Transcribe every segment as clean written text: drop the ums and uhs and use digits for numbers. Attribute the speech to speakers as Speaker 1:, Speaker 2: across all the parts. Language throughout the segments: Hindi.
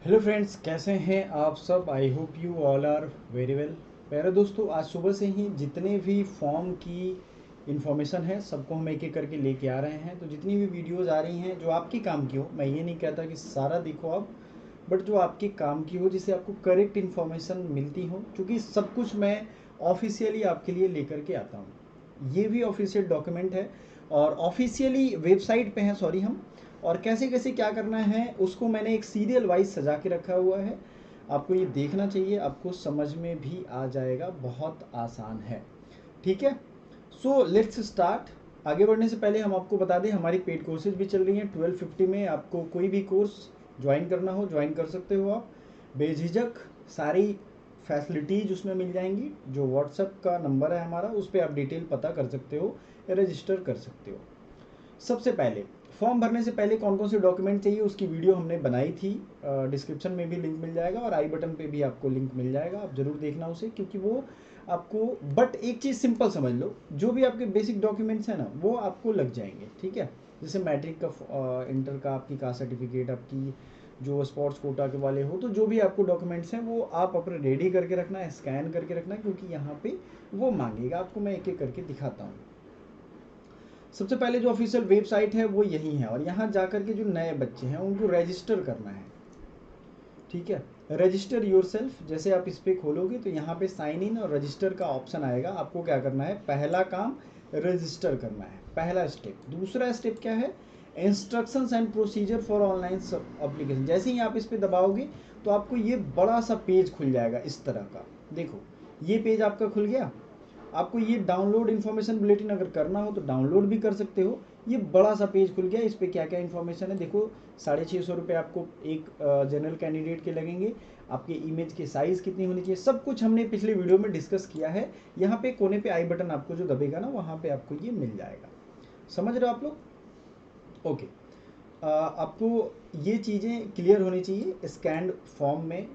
Speaker 1: हेलो फ्रेंड्स, कैसे हैं आप सब। I hope you all are very well. प्यारे दोस्तों, आज सुबह से ही जितने भी फॉर्म की इन्फॉर्मेशन है सबको हम एक एक करके लेके आ रहे हैं। तो जितनी भी वीडियोस आ रही हैं जो आपके काम की हो, मैं ये नहीं कहता कि सारा देखो आप, बट जो आपके काम की हो, जिससे आपको करेक्ट इन्फॉर्मेशन मिलती हो, क्योंकि सब कुछ मैं ऑफिशियली आपके लिए लेकर के आता हूँ। ये भी ऑफिशियल डॉक्यूमेंट है और ऑफिशियली वेबसाइट पे है, सॉरी हम। और कैसे कैसे क्या करना है उसको मैंने एक सीरियल वाइज सजा के रखा हुआ है। आपको ये देखना चाहिए, आपको समझ में भी आ जाएगा, बहुत आसान है। ठीक है, सो लेट्स स्टार्ट। आगे बढ़ने से पहले हम आपको बता दें, हमारी पेड कोर्सेज भी चल रही हैं। 1250 में आपको कोई भी कोर्स ज्वाइन करना हो ज्वाइन कर सकते हो आप बेझिझक। सारी फैसिलिटीज़ उसमें मिल जाएंगी। जो व्हाट्सएप का नंबर है हमारा, उस पर आप डिटेल पता कर सकते हो या रजिस्टर कर सकते हो। सबसे पहले फॉर्म भरने से पहले कौन कौन से डॉक्यूमेंट चाहिए उसकी वीडियो हमने बनाई थी। डिस्क्रिप्शन में भी लिंक मिल जाएगा और आई बटन पे भी आपको लिंक मिल जाएगा, आप ज़रूर देखना उसे, क्योंकि वो आपको, बट एक चीज़ सिंपल समझ लो, जो भी आपके बेसिक डॉक्यूमेंट्स हैं ना वो आपको लग जाएंगे। ठीक है, जैसे मैट्रिक का, इंटर का, आपकी कास्ट सर्टिफिकेट, आपकी जो स्पोर्ट्स कोटा के वाले हो, तो जो भी आपको डॉक्यूमेंट्स हैं वो आप अपने रेडी करके रखना है, स्कैन करके रखना है, क्योंकि यहाँ पे वो मांगेगा। आपको मैं एक एक करके दिखाता हूँ। सबसे पहले जो ऑफिशियल वेबसाइट है वो यही है, और यहाँ जाकर के जो नए बच्चे हैं उनको रजिस्टर करना है। ठीक है, रजिस्टर योरसेल्फ जैसे आप इस पर खोलोगे तो यहाँ पे साइन इन और रजिस्टर का ऑप्शन आएगा। आपको क्या करना है, पहला काम रजिस्टर करना है, पहला स्टेप। दूसरा स्टेप क्या है, instructions and procedure for online application. जैसे ही आप इस पर दबाओगे तो आपको ये बड़ा सा पेज खुल जाएगा इस तरह का। देखो, ये पेज आपका खुल गया। आपको ये डाउनलोड इन्फॉर्मेशन बुलेटिन अगर करना हो तो डाउनलोड भी कर सकते हो। ये बड़ा सा पेज खुल गया, इस पर क्या क्या इन्फॉर्मेशन है देखो। 650 आपको एक जनरल कैंडिडेट के लगेंगे। आपके इमेज की साइज़ कितनी होनी चाहिए, सब कुछ हमने पिछले वीडियो में डिस्कस किया है। यहाँ पे कोने पे आई बटन आपको जो दबेगा ना, वहाँ पे आपको ये मिल जाएगा। समझ रहे हो आप लोग? ओके। आपको ये चीज़ें क्लियर होनी चाहिए। स्कैंड फॉर्म में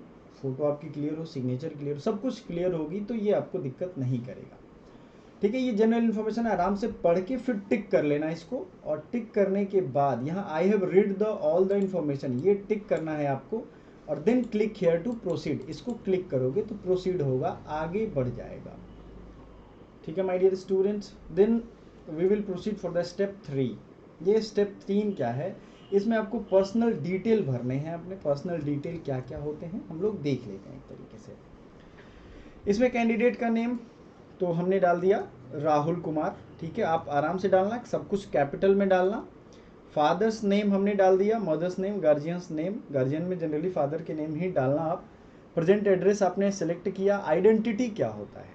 Speaker 1: फ़ोटो आपकी क्लियर हो, सिग्नेचर क्लियर हो, सब कुछ क्लियर होगी तो ये आपको दिक्कत नहीं करेगा। ठीक है, ये जनरल इन्फॉर्मेशन आराम से पढ़ के फिर टिक कर लेना इसको। और टिक करने के बाद यहाँ I have read the all the information, ये टिक करना है आपको। और then click here to proceed, इसको क्लिक करोगे तो प्रोसीड होगा, आगे बढ़ जाएगा। ठीक है my dear students, then we will proceed for the step 3। ये स्टेप 3 क्या है, इसमें आपको पर्सनल डिटेल भरने हैं। अपने पर्सनल डिटेल क्या क्या होते हैं हम लोग देख लेते हैं एक तरीके से। इसमें कैंडिडेट का नेम तो हमने डाल दिया राहुल कुमार। ठीक है, आप आराम से डालना, सब कुछ कैपिटल में डालना। फादर्स नेम हमने डाल दिया, mother's name, guardian's name, guardian में जनरली फादर के नेम ही डालना आप। प्रेजेंट एड्रेस आपने सेलेक्ट किया। आइडेंटिटी क्या होता है,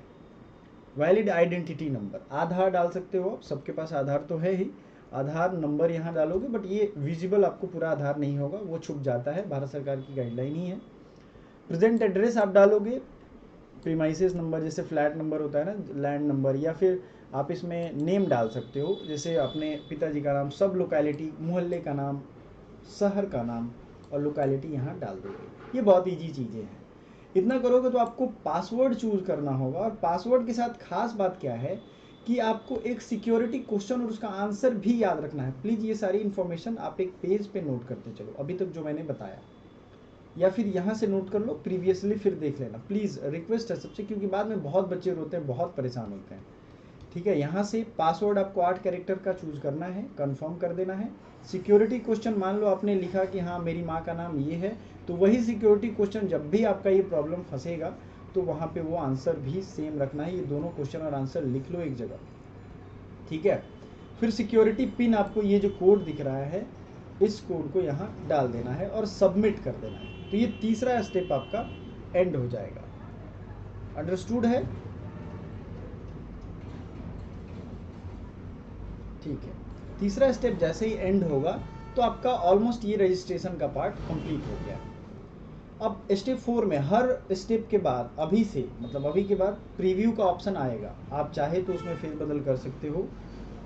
Speaker 1: वैलिड आइडेंटिटी नंबर, आधार डाल सकते हो आप, सबके पास आधार तो है ही। आधार नंबर यहाँ डालोगे, बट ये विजिबल आपको पूरा आधार नहीं होगा, वो छुप जाता है, भारत सरकार की गाइडलाइन ही है। प्रेजेंट एड्रेस आप डालोगे, प्रीमाइसेस नंबर, जैसे फ्लैट नंबर होता है ना, लैंड नंबर, या फिर आप इसमें नेम डाल सकते हो, जैसे अपने पिताजी का नाम, सब लोकेलिटी, मोहल्ले का नाम, शहर का नाम और लोकेलिटी यहाँ डाल दोगे। ये बहुत ईजी चीज़ें हैं। इतना करोगे तो आपको पासवर्ड चूज करना होगा। और पासवर्ड के साथ खास बात क्या है कि आपको एक सिक्योरिटी क्वेश्चन और उसका आंसर भी याद रखना है। प्लीज़ ये सारी इन्फॉर्मेशन आप एक पेज पे नोट करते चलो, अभी तक जो मैंने बताया, या फिर यहाँ से नोट कर लो प्रीवियसली, फिर देख लेना। प्लीज़ रिक्वेस्ट है सबसे, क्योंकि बाद में बहुत बच्चे रोते हैं, बहुत परेशान होते हैं। ठीक है, यहाँ से पासवर्ड आपको 8 कैरेक्टर का चूज करना है, कंफर्म कर देना है। सिक्योरिटी क्वेश्चन, मान लो आपने लिखा कि हाँ मेरी माँ का नाम ये है, तो वही सिक्योरिटी क्वेश्चन जब भी आपका ये प्रॉब्लम फंसेगा तो वहाँ पे वो आंसर भी सेम रखना है। ये दोनों क्वेश्चन और आंसर लिख लो एक जगह। ठीक है, फिर सिक्योरिटी पिन, आपको ये जो कोड दिख रहा है इस कोड को यहाँ डाल देना है और सबमिट कर देना है। तो ये तीसरा स्टेप आपका एंड हो जाएगा। अंडरस्टूड है? ठीक है, तीसरा स्टेप जैसे ही एंड होगा तो आपका ऑलमोस्ट ये रजिस्ट्रेशन का पार्ट कंप्लीट हो गया। अब स्टेप 4 में हर स्टेप के बाद, अभी से मतलब अभी के बाद प्रीव्यू का ऑप्शन आएगा। आप चाहे तो उसमें फेरबदल कर सकते हो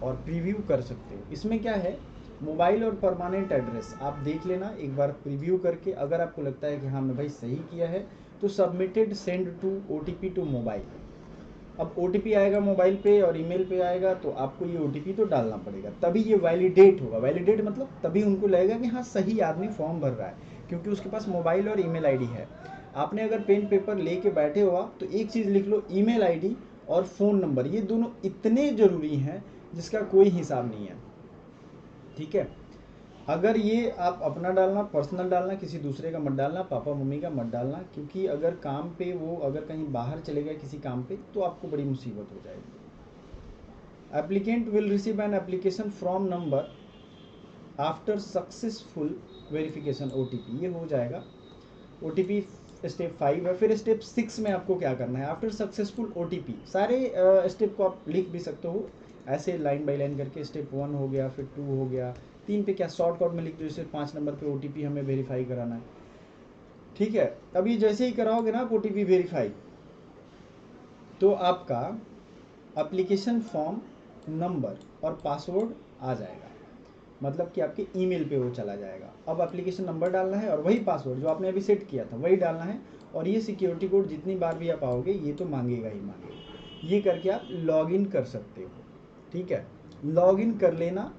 Speaker 1: और प्रीव्यू कर सकते हो। इसमें क्या है, मोबाइल और परमानेंट एड्रेस आप देख लेना एक बार प्रीव्यू करके। अगर आपको लगता है कि हाँ मैं भाई सही किया है, तो submitted send to OTP to mobile. अब OTP आएगा मोबाइल पे और ईमेल पे आएगा, तो आपको ये OTP तो डालना पड़ेगा, तभी ये वैलिडेट होगा। वैलिडेट मतलब तभी उनको लगेगा कि हाँ सही आदमी फॉर्म भर रहा है। क्योंकि उसके पास मोबाइल और ईमेल आईडी है। आपने अगर पेन पेपर लेके बैठे हो आप, तो एक चीज़ लिख लो, ईमेल आईडी और फ़ोन नंबर, ये दोनों इतने ज़रूरी हैं जिसका कोई हिसाब नहीं है। ठीक है, अगर ये आप अपना डालना, पर्सनल डालना, किसी दूसरे का मत डालना, पापा मम्मी का मत डालना, क्योंकि अगर काम पे वो अगर कहीं बाहर चले गए किसी काम पे तो आपको बड़ी मुसीबत हो जाएगी। Applicant will receive an application from number after successful verification OTP, ये हो जाएगा। OTP स्टेप 5 है। फिर स्टेप 6 में आपको क्या करना है, आफ्टर सक्सेसफुल OTP, सारे स्टेप को आप लिख भी सकते हो ऐसे लाइन बाय लाइन करके। स्टेप 1 हो गया, फिर 2 हो गया, 3 पे क्या शॉर्टकट में लिख दो, जैसे 5 नंबर पे OTP हमें वेरीफाई कराना है। ठीक है, अभी जैसे ही कराओगे ना आप OTP वेरीफाई, तो आपका एप्लीकेशन फॉर्म नंबर और पासवर्ड आ जाएगा, मतलब कि आपके ईमेल पे वो चला जाएगा। अब एप्लीकेशन नंबर डालना है और वही पासवर्ड जो आपने अभी सेट किया था वही डालना है, और ये सिक्योरिटी कोड जितनी बार भी आप आओगे ये तो मांगेगा ही मांगेगा। ये करके आप लॉगिन कर सकते हो। ठीक है, लॉगिन कर लेना।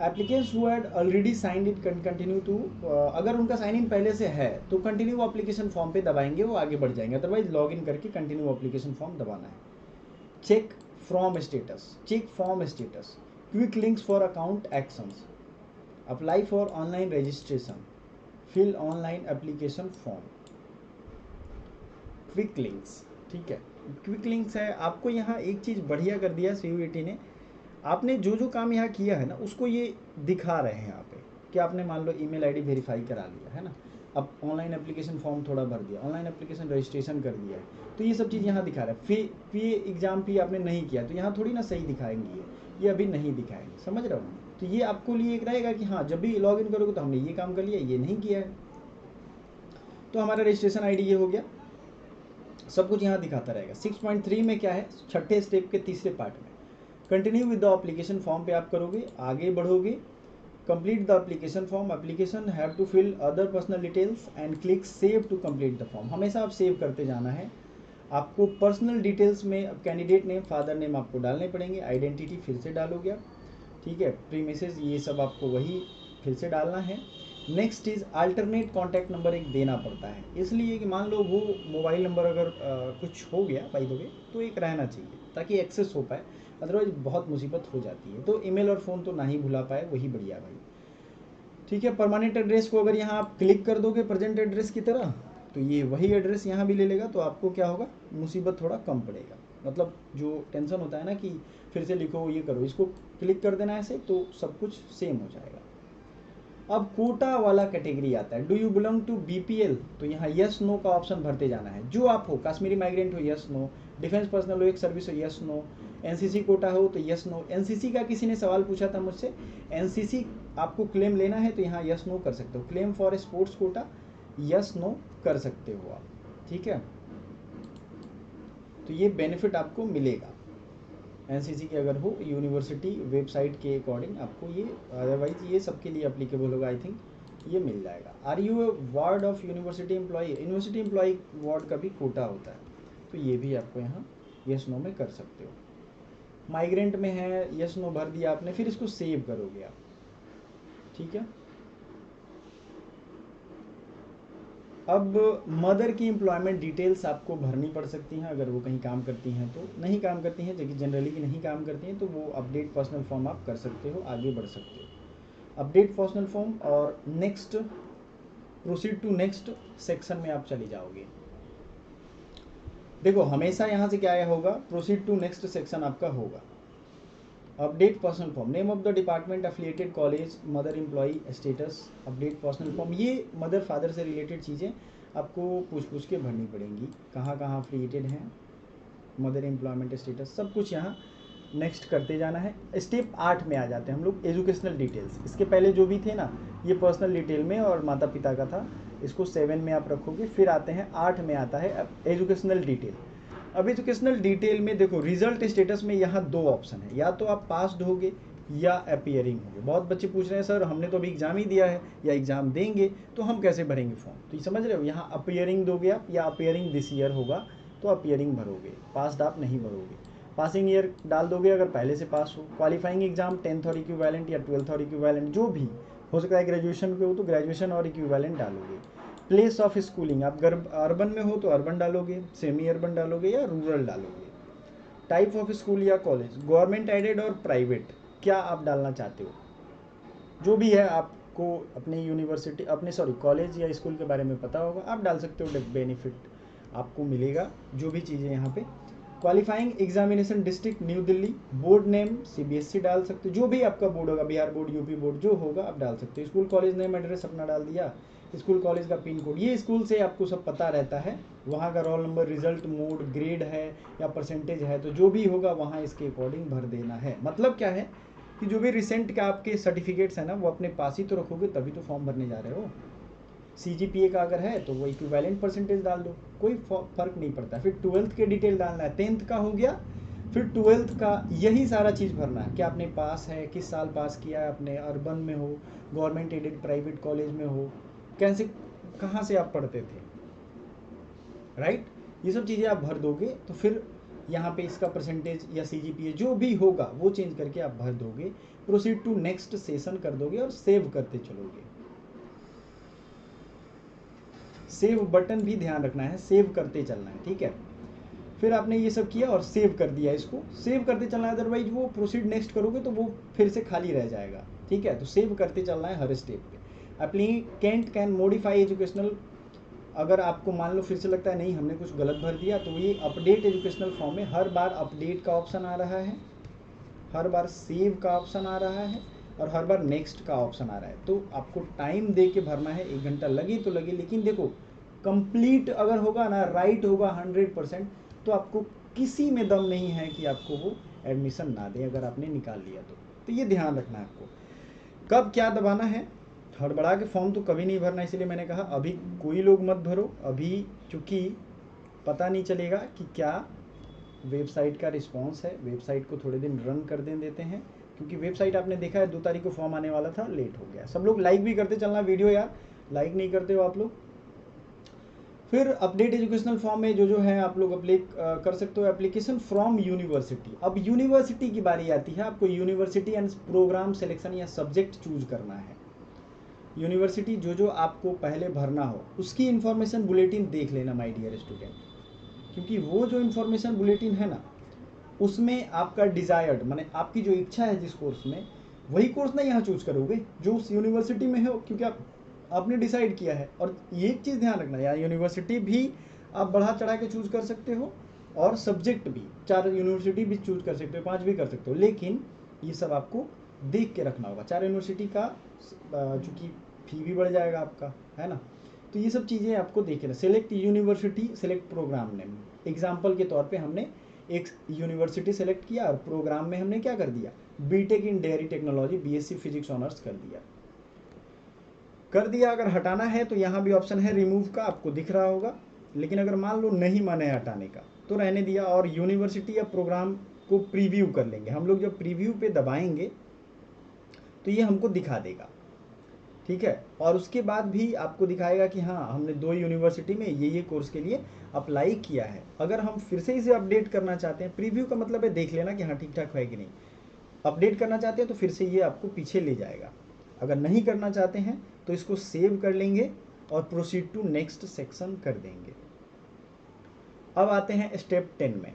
Speaker 1: Applicants who had already signed it can continue to, अगर उनका साइन इन पहले से है तो कंटिन्यू एप्लीकेशन फॉर्म पे दबाएंगे, वो आगे बढ़ जाएंगे, अदरवाइज लॉगिन करके कंटिन्यू एप्लीकेशन फॉर्म दबाना है। Check from status, check form status, quick links for account actions, apply for online registration, fill online application form, quick links. ठीक है, क्विक लिंक्स है। आपको यहाँ एक चीज़ बढ़िया कर दिया CUET ने, आपने जो जो काम यहाँ किया है ना उसको ये दिखा रहे हैं यहाँ पे कि आपने मान लो ईमेल आईडी वेरीफाई करा लिया है ना, अब ऑनलाइन एप्लीकेशन फॉर्म थोड़ा भर दिया, ऑनलाइन एप्लीकेशन रजिस्ट्रेशन कर दिया है, तो ये सब चीज़ यहाँ दिखा रहा है। फी एग्ज़ाम फी आपने नहीं किया तो यहाँ थोड़ी ना सही दिखाएंगे, ये अभी नहीं दिखाएंगे, समझ रहे हो। तो ये आपको लिए एक रहेगा कि हाँ जब भी लॉग इन करोगे तो हमने ये काम कर लिया, ये नहीं किया है। तो हमारा रजिस्ट्रेशन ID ये हो गया, सब कुछ यहाँ दिखाता रहेगा। 6.3 में क्या है, छठे स्टेप के तीसरे पार्ट में continue with the application form पे आप करोगे, आगे बढ़ोगे। Complete the application form, application have to fill other personal details and click save to complete the form, हमेशा आप सेव करते जाना है। आपको पर्सनल डिटेल्स में कैंडिडेट नेम, फादर नेम आपको डालने पड़ेंगे, आइडेंटिटी फिर से डालोगे आप। ठीक है, प्रीमिसेस ये सब आपको वही फिर से डालना है। Next is alternate contact number एक देना पड़ता है, इसलिए कि मान लो वो मोबाइल नंबर अगर कुछ हो गया बाय द वे तो एक रहना चाहिए ताकि एक्सेस हो पाए, अदरवाइज बहुत मुसीबत हो जाती है। तो ईमेल और फ़ोन तो ना ही भुला पाए, वही बढ़िया भाई। ठीक है, परमानेंट एड्रेस को अगर यहाँ आप क्लिक कर दोगे प्रेजेंट एड्रेस की तरह, तो ये वही एड्रेस यहाँ भी ले लेगा, तो आपको क्या होगा, मुसीबत थोड़ा कम पड़ेगा। मतलब जो टेंशन होता है ना कि फिर से लिखो ये करो, इसको क्लिक कर देना ऐसे तो सब कुछ सेम हो जाएगा। अब कोटा वाला कैटेगरी आता है, do you belong to BPL, तो यहाँ यस नो का ऑप्शन भरते जाना है। जो आप हो, कश्मीरी माइग्रेंट हो यस नो, डिफेंस पर्सनल हो, एक सर्विस हो यस नो, NCC कोटा हो तो यस नो। NCC का किसी ने सवाल पूछा था मुझसे, NCC आपको क्लेम लेना है तो यहाँ यस नो कर सकते हो, claim for sports quota yes no कर सकते हो आप। ठीक है, तो ये बेनिफिट आपको मिलेगा NCC की अगर हो, यूनिवर्सिटी वेबसाइट के अकॉर्डिंग आपको ये, अदरवाइज ये सबके लिए अप्लीकेबल होगा, आई थिंक ये मिल जाएगा। Are you a ward of university employee, university employee ward का भी कोटा होता है, तो ये भी आपको यहाँ यस नो में कर सकते हो। माइग्रेंट में है, यस नो भर दिया आपने, फिर इसको सेव करोगे आप। ठीक है, अब मदर की एम्प्लॉयमेंट डिटेल्स आपको भरनी पड़ सकती हैं, अगर वो कहीं काम करती हैं तो। नहीं काम करती हैं, जबकि जनरली की नहीं काम करती हैं, तो वो अपडेट पर्सनल फॉर्म आप कर सकते हो, आगे बढ़ सकते हो। अपडेट पर्सनल फॉर्म और next, proceed to next section में आप चले जाओगे। देखो हमेशा यहाँ से क्या आया होगा, प्रोसीड टू नेक्स्ट सेक्शन आपका होगा। Update personal form, name of the department, affiliated college, mother employee status, update personal form, ये मदर फादर से रिलेटेड चीज़ें आपको पूछ के भरनी पड़ेंगी, कहाँ कहाँ एफिलिएटेड हैं, मदर एम्प्लॉयमेंट स्टेटस, सब कुछ यहाँ नेक्स्ट करते जाना है। स्टेप 8 में आ जाते हैं हम लोग, एजुकेशनल डिटेल्स। इसके पहले जो भी थे ना, ये पर्सनल डिटेल में और माता पिता का था, इसको 7 में आप रखोगे। फिर आते हैं 8 में आता है एजुकेशनल डिटेल। अब एजुकेशनल डिटेल में देखो, रिजल्ट स्टेटस में यहाँ 2 ऑप्शन है, या तो आप पास्ड होगे या अपीयरिंग होगे। बहुत बच्चे पूछ रहे हैं सर हमने तो अभी एग्जाम ही दिया है या एग्जाम देंगे तो हम कैसे भरेंगे फॉर्म, तो ये समझ रहे हो, यहाँ अपीयरिंग दोगे आप, या अपीयरिंग दिस ईयर होगा तो अपीयरिंग भरोगे, पास्ड आप नहीं भरोगे। पासिंग ईयर डाल दोगे अगर पहले से पास हो। क्वालिफाइंग एग्जाम 10th और इक्विवेलेंट या 12th और इक्विवेलेंट, जो भी हो सकता है ग्रेजुएशन पे हो तो ग्रेजुएशन और इक्विवेलेंट डालोगे। प्लेस ऑफ स्कूलिंग, आप अर्बन में हो तो अर्बन डालोगे, सेमी अर्बन डालोगे या रूरल डालोगे। टाइप ऑफ स्कूल या कॉलेज, गवर्नमेंट एडेड और प्राइवेट, क्या आप डालना चाहते हो, जो भी है आपको अपनी यूनिवर्सिटी अपने कॉलेज या स्कूल के बारे में पता होगा, आप डाल सकते हो, बेनिफिट आपको मिलेगा जो भी चीज़ें यहाँ पे। Qualifying examination district new Delhi, board name CBSE डाल सकते हो, जो भी आपका बोर्ड होगा, बिहार बोर्ड, यूपी बोर्ड, जो होगा आप डाल सकते हो। स्कूल कॉलेज नेम एड्रेस अपना डाल दिया, स्कूल कॉलेज का पिन कोड, ये स्कूल से आपको सब पता रहता है, वहाँ का roll number, result, mode, grade है या परसेंटेज है, तो जो भी होगा वहाँ इसके अकॉर्डिंग भर देना है। मतलब क्या है कि जो भी रिसेंट का आपके सर्टिफिकेट्स है ना, वो अपने पास ही तो रखोगे, तभी तो फॉर्म भरने जा रहे हो। CGPA का अगर है तो वो इक्विवेलेंट परसेंटेज डाल दो, कोई फर्क नहीं पड़ता। फिर 12th के डिटेल डालना है, 10th का हो गया, फिर 12th का यही सारा चीज़ भरना है, क्या आपने पास है, किस साल पास किया है, अपने अर्बन में हो, गवर्नमेंट एडेड प्राइवेट कॉलेज में हो, कैसे कहाँ से आप पढ़ते थे, राइट। ये सब चीज़ें आप भर दोगे तो फिर यहाँ पे इसका परसेंटेज या CGPA जो भी होगा वो चेंज करके आप भर दोगे, प्रोसीड टू नेक्स्ट सेशन कर दोगे और सेव करते चलोगे। सेव बटन भी ध्यान रखना है, सेव करते चलना है, ठीक है। फिर आपने ये सब किया और सेव कर दिया, इसको सेव करते चलना है, अदरवाइज वो प्रोसीड नेक्स्ट करोगे तो वो फिर से खाली रह जाएगा, ठीक है। तो सेव करते चलना है हर स्टेप पे। एप्लीकेंट कैन मॉडिफाई एजुकेशनल, अगर आपको मान लो फिर से लगता है नहीं हमने कुछ गलत भर दिया, तो ये अपडेट एजुकेशनल फॉर्म में हर बार अपडेट का ऑप्शन आ रहा है, हर बार सेव का ऑप्शन आ रहा है और हर बार नेक्स्ट का ऑप्शन आ रहा है। तो आपको टाइम दे के भरना है, 1 घंटा लगे तो लगे, लेकिन देखो कंप्लीट अगर होगा ना, राइट होगा 100%, तो आपको किसी में दम नहीं है कि आपको वो एडमिशन ना दे अगर आपने निकाल लिया तो ये ध्यान रखना है आपको। कब क्या दबाना है, हड़बड़ा के फॉर्म तो कभी नहीं भरना, इसलिए मैंने कहा अभी कोई लोग मत भरो अभी, क्योंकि पता नहीं चलेगा कि क्या वेबसाइट का रिस्पॉन्स है। वेबसाइट को थोड़े दिन रन कर देते हैं, क्योंकि वेबसाइट आपने देखा है 2 तारीख को फॉर्म आने वाला था, लेट हो गया। सब लोग लाइक भी करते चलना वीडियो यार, लाइक नहीं करते हो आप लोग। फिर अपडेट एजुकेशनल फॉर्म में जो है आप लोग अप्लाई कर सकते हो, एप्लीकेशन फ्रॉम यूनिवर्सिटी। अब यूनिवर्सिटी की बारी आती है, आपको यूनिवर्सिटी एंड प्रोग्राम सिलेक्शन या सब्जेक्ट चूज करना है। यूनिवर्सिटी जो आपको पहले भरना हो उसकी इन्फॉर्मेशन बुलेटिन देख लेना माय डियर स्टूडेंट, क्योंकि वो जो इन्फॉर्मेशन बुलेटिन है ना, उसमें आपका डिज़ायर्ड माने आपकी जो इच्छा है जिस कोर्स में, वही कोर्स ना यहाँ चूज करोगे जो उस यूनिवर्सिटी में है, क्योंकि आपने डिसाइड किया है। और ये एक चीज़ ध्यान रखना, यार यूनिवर्सिटी भी आप बढ़ा चढ़ा के चूज कर सकते हो और सब्जेक्ट भी 4 यूनिवर्सिटी भी चूज कर सकते हो, 5 भी कर सकते हो, लेकिन ये सब आपको देख के रखना होगा। 4 यूनिवर्सिटी का चूँकि फी भी बढ़ जाएगा आपका, है ना, तो ये सब चीज़ें आपको देखना। Select university, select programme name. Example के तौर पे हमने एक यूनिवर्सिटी सेलेक्ट किया और प्रोग्राम में हमने क्या कर दिया, BTech in dairy technology, BSc physics honours कर दिया। अगर हटाना है तो यहाँ भी ऑप्शन है रिमूव का, आपको दिख रहा होगा, लेकिन अगर मान लो नहीं मन है हटाने का तो रहने दिया, और यूनिवर्सिटी या प्रोग्राम को प्रीव्यू कर लेंगे हम लोग। जब प्रीव्यू पे दबाएंगे तो ये हमको दिखा देगा, ठीक है, और उसके बाद भी आपको दिखाएगा कि हाँ हमने 2 यूनिवर्सिटी में ये कोर्स के लिए अप्लाई किया है। अगर हम फिर से इसे अपडेट करना चाहते हैं, प्रीव्यू का मतलब है देख लेना कि हाँ ठीक ठाक है कि नहीं, अपडेट करना चाहते हैं तो फिर से ये आपको पीछे ले जाएगा। अगर नहीं करना चाहते हैं तो इसको सेव कर लेंगे और प्रोसीड टू नेक्स्ट सेक्शन कर देंगे। अब आते हैं स्टेप 10 में।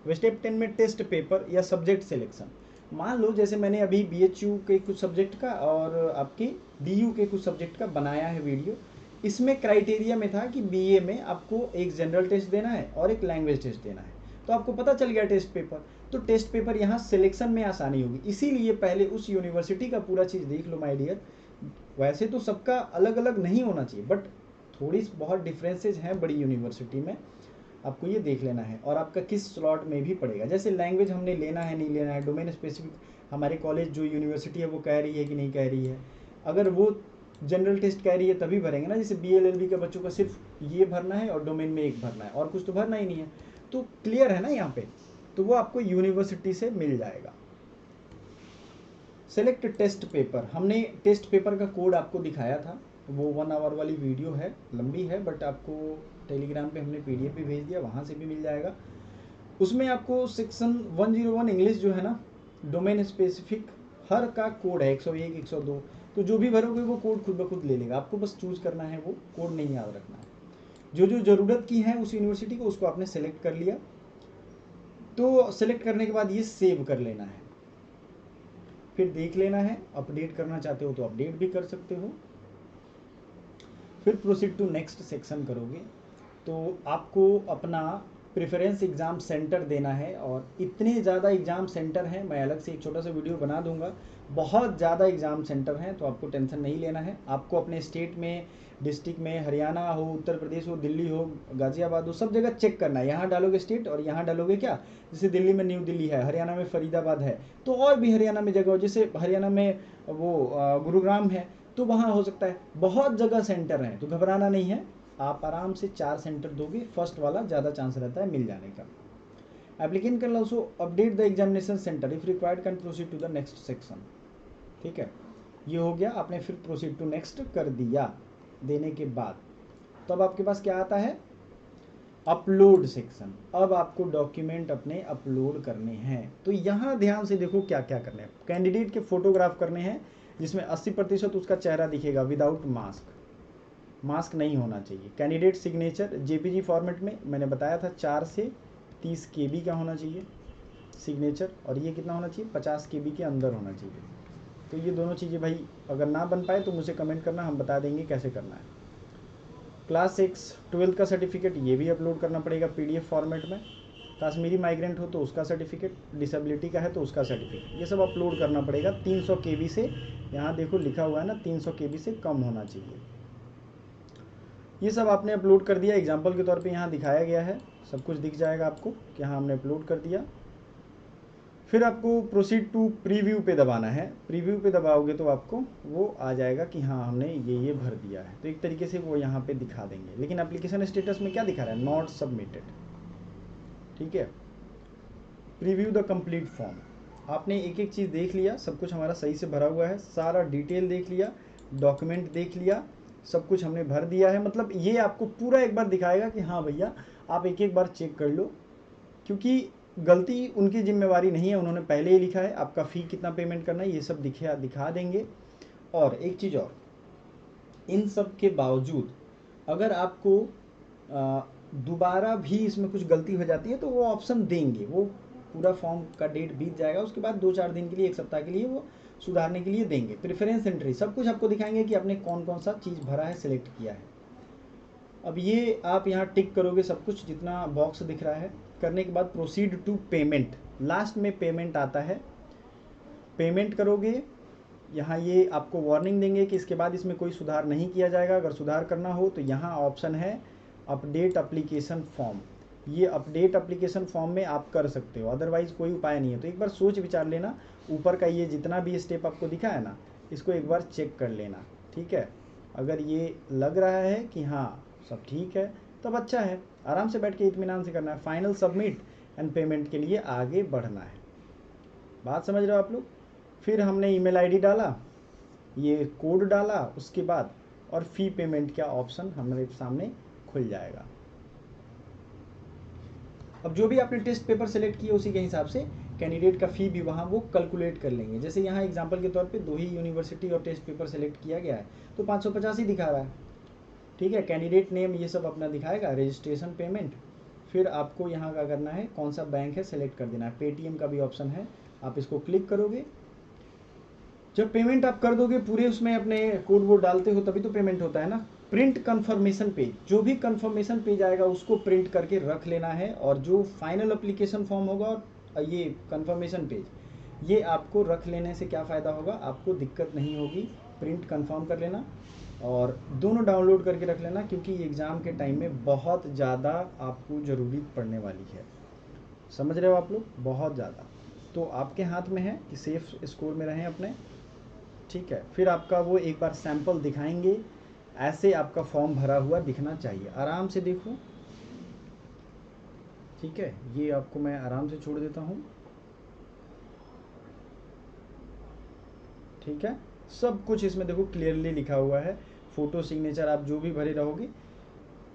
Speaker 1: स्टेप 10 में टेस्ट पेपर या सब्जेक्ट सिलेक्शन। मान लो जैसे मैंने अभी BHU के कुछ सब्जेक्ट का और आपकी DU के कुछ सब्जेक्ट का बनाया है वीडियो। इसमें क्राइटेरिया में था कि BA में आपको एक जनरल टेस्ट देना है और एक लैंग्वेज टेस्ट देना है, तो आपको पता चल गया टेस्ट पेपर, तो टेस्ट पेपर यहाँ सिलेक्शन में आसानी होगी। इसीलिए पहले उस यूनिवर्सिटी का पूरा चीज़ देख लो माय डियर। वैसे तो सबका अलग अलग नहीं होना चाहिए, बट थोड़ी बहुत डिफरेंसेज हैं बड़ी यूनिवर्सिटी में, आपको ये देख लेना है। और आपका किस स्लॉट में भी पड़ेगा, जैसे लैंग्वेज हमने लेना है नहीं लेना है, डोमेन स्पेसिफिक हमारे कॉलेज जो यूनिवर्सिटी है वो कह रही है कि नहीं कह रही है। अगर वो जनरल टेस्ट कह रही है तभी भरेंगे ना, जैसे BLLB के बच्चों का सिर्फ ये भरना है और डोमेन में एक भरना है और कुछ तो भरना ही नहीं है, तो क्लियर है ना यहाँ पे, तो वो आपको यूनिवर्सिटी से मिल जाएगा। सेलेक्ट टेस्ट पेपर, हमने टेस्ट पेपर का कोड आपको दिखाया था, वो 1 आवर वाली वीडियो है, लंबी है, बट आपको टेलीग्राम पे हमने PDF भी भेज दिया, वहाँ से भी मिल जाएगा। उसमें आपको सेक्शन 101 इंग्लिश जो है ना, डोमेन स्पेसिफिक हर का कोड है 101 102, तो जो भी भरोगे वो कोड खुद ब खुद ले लेगा, आपको बस चूज करना है, वो कोड नहीं याद रखना है। जो जो ज़रूरत की है उस यूनिवर्सिटी को, उसको आपने सेलेक्ट कर लिया। तो सेलेक्ट करने के बाद ये सेव कर लेना है, फिर देख लेना है, अपडेट करना चाहते हो तो अपडेट भी कर सकते हो। फिर प्रोसीड टू नेक्स्ट सेक्शन करोगे तो आपको अपना प्रेफरेंस एग्ज़ाम सेंटर देना है, और इतने ज़्यादा एग्ज़ाम सेंटर हैं, मैं अलग से एक छोटा सा वीडियो बना दूंगा। बहुत ज़्यादा एग्ज़ाम सेंटर हैं, तो आपको टेंशन नहीं लेना है। आपको अपने स्टेट में, डिस्ट्रिक्ट में, हरियाणा हो, उत्तर प्रदेश हो, दिल्ली हो, गाज़ियाबाद हो, सब जगह चेक करना है। यहाँ डालोगे स्टेट और यहाँ डालोगे क्या, जैसे दिल्ली में न्यू दिल्ली है, हरियाणा में फरीदाबाद है, तो और भी हरियाणा में जगह हो, जैसे हरियाणा में वो गुरुग्राम है, तो वहाँ हो सकता है। बहुत जगह सेंटर हैं, तो घबराना नहीं है। आप आराम से 4 सेंटर दोगे, फर्स्ट वाला ज़्यादा चांस रहता है मिल जाने का। Applicant can also update the examination centre if required, can proceed to the next section. ठीक है, ये हो गया, आपने फिर प्रोसीड टू नेक्स्ट कर दिया। देने के बाद तब आपके पास क्या आता है, अपलोड सेक्शन। अब आपको डॉक्यूमेंट अपने अपलोड करने हैं। तो यहाँ ध्यान से देखो क्या क्या करने हैं। कैंडिडेट के फोटोग्राफ करने हैं, जिसमें 80% उसका चेहरा दिखेगा विदाउट मास्क, मास्क नहीं होना चाहिए। कैंडिडेट सिग्नेचर जेपीजी फॉर्मेट में, मैंने बताया था 4 से 30 KB का होना चाहिए सिग्नेचर, और ये कितना होना चाहिए, 50 KB के अंदर होना चाहिए। तो ये दोनों चीज़ें भाई अगर ना बन पाए तो मुझे कमेंट करना, हम बता देंगे कैसे करना है। क्लास 6 12th का सर्टिफिकेट, ये भी अपलोड करना पड़ेगा PDF फॉर्मेट में। कश्मीरी माइग्रेंट हो तो उसका सर्टिफिकेट, डिसेबिलिटी का है तो उसका सर्टिफिकेट, ये सब अपलोड करना पड़ेगा। 300 KB से, यहाँ देखो लिखा हुआ है ना, 300 KB से कम होना चाहिए। ये सब आपने अपलोड कर दिया, एग्जाम्पल के तौर पे यहाँ दिखाया गया है, सब कुछ दिख जाएगा आपको कि हाँ हमने अपलोड कर दिया। फिर आपको प्रोसीड टू प्रीव्यू पे दबाना है। प्रीव्यू पे दबाओगे तो आपको वो आ जाएगा कि हाँ हमने ये भर दिया है, तो एक तरीके से वो यहाँ पे दिखा देंगे। लेकिन एप्लीकेशन स्टेटस में क्या दिखा रहा है, नॉट सबमिटेड। ठीक है, प्रीव्यू द कंप्लीट फॉर्म। आपने एक एक चीज़ देख लिया, सब कुछ हमारा सही से भरा हुआ है, सारा डिटेल देख लिया, डॉक्यूमेंट देख लिया, सब कुछ हमने भर दिया है। मतलब ये आपको पूरा एक बार दिखाएगा कि हाँ भैया आप एक एक बार चेक कर लो, क्योंकि गलती उनकी जिम्मेवारी नहीं है, उन्होंने पहले ही लिखा है। आपका फ़ी कितना पेमेंट करना है ये सब दिखा देंगे। और एक चीज़ और, इन सब के बावजूद अगर आपको दोबारा भी इसमें कुछ गलती हो जाती है तो वो ऑप्शन देंगे। वो पूरा फॉर्म का डेट बीत जाएगा, उसके बाद 2-4 दिन के लिए, 1 सप्ताह के लिए वो सुधारने के लिए देंगे। प्रेफरेंस एंट्री सब कुछ आपको दिखाएंगे कि आपने कौन कौन सा चीज़ भरा है, सिलेक्ट किया है। अब ये आप यहाँ टिक करोगे सब कुछ जितना बॉक्स दिख रहा है। करने के बाद प्रोसीड टू पेमेंट, लास्ट में पेमेंट आता है। पेमेंट करोगे, यहाँ ये आपको वार्निंग देंगे कि इसके बाद इसमें कोई सुधार नहीं किया जाएगा। अगर सुधार करना हो तो यहाँ ऑप्शन है अपडेट एप्लीकेशन फॉर्म, ये अपडेट एप्लीकेशन फॉर्म में आप कर सकते हो, अदरवाइज़ कोई उपाय नहीं है। तो एक बार सोच विचार लेना, ऊपर का ये जितना भी स्टेप आपको दिखा है ना, इसको एक बार चेक कर लेना। ठीक है, अगर ये लग रहा है कि हाँ सब ठीक है तब अच्छा है, आराम से बैठ के इत्मीनान से करना है। फाइनल सबमिट एंड पेमेंट के लिए आगे बढ़ना है। बात समझ रहे हो आप लोग। फिर हमने ईमेल आईडी डाला, ये कोड डाला उसके बाद, और फ़ी पेमेंट का ऑप्शन हमारे सामने खुल जाएगा। अब जो भी आपने टेस्ट पेपर सेलेक्ट किए उसी के हिसाब से कैंडिडेट का फ़ी भी वहाँ वो कैलकुलेट कर लेंगे। जैसे यहाँ एग्जांपल के तौर पे 2 ही यूनिवर्सिटी और टेस्ट पेपर सेलेक्ट किया गया है तो 550 ही दिखा रहा है। ठीक है, कैंडिडेट नेम ये सब अपना दिखाएगा, रजिस्ट्रेशन पेमेंट। फिर आपको यहाँ का करना है, कौन सा बैंक है सेलेक्ट कर देना है। पेटीएम का भी ऑप्शन है, आप इसको क्लिक करोगे। जब पेमेंट आप कर दोगे पूरे, उसमें अपने कोड वोड डालते हो तभी तो पेमेंट होता है ना। प्रिंट कंफर्मेशन पेज, जो भी कंफर्मेशन पेज आएगा उसको प्रिंट करके रख लेना है। और जो फाइनल एप्लीकेशन फॉर्म होगा और ये कंफर्मेशन पेज, ये आपको रख लेने से क्या फ़ायदा होगा, आपको दिक्कत नहीं होगी। प्रिंट कंफर्म कर लेना और दोनों डाउनलोड करके रख लेना, क्योंकि एग्ज़ाम के टाइम में बहुत ज़्यादा आपको ज़रूरी पड़ने वाली है। समझ रहे हो आप लोग, बहुत ज़्यादा। तो आपके हाथ में है कि सेफ स्कोर में रहें अपने। ठीक है, फिर आपका वो एक बार सैंपल दिखाएंगे, ऐसे आपका फॉर्म भरा हुआ दिखना चाहिए। आराम से देखो। ठीक है, ये आपको मैं आराम से छोड़ देता हूँ। ठीक है, सब कुछ इसमें देखो क्लियरली लिखा हुआ है। फ़ोटो सिग्नेचर आप जो भी भरे रहोगे,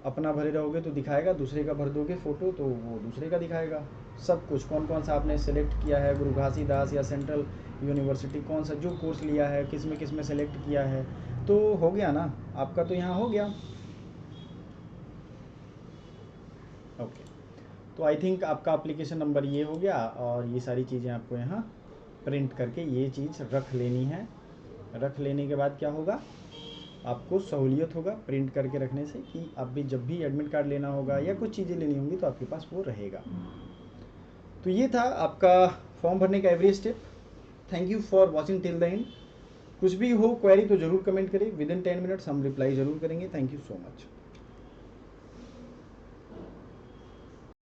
Speaker 1: अपना भरे रहोगे तो दिखाएगा, दूसरे का भर दोगे फ़ोटो तो वो दूसरे का दिखाएगा। सब कुछ कौन कौन सा आपने सेलेक्ट किया है, गुरु घासीदास या सेंट्रल यूनिवर्सिटी, कौन सा जो कोर्स लिया है, किस में सेलेक्ट किया है, तो हो गया ना आपका, तो यहाँ हो गया। ओके, तो आई थिंक आपका एप्लीकेशन नंबर ये हो गया, और ये सारी चीज़ें आपको यहाँ प्रिंट करके ये चीज़ रख लेनी है। रख लेने के बाद क्या होगा, आपको सहूलियत होगा प्रिंट करके रखने से कि आप भी जब भी एडमिट कार्ड लेना होगा या कुछ चीज़ें लेनी होंगी तो आपके पास वो रहेगा। तो ये था आपका फॉर्म भरने का every step. Thank you for watching till the end. कुछ भी हो क्वेरी तो ज़रूर कमेंट करें, विद इन 10 मिनट्स हम रिप्लाई ज़रूर करेंगे। Thank you so much.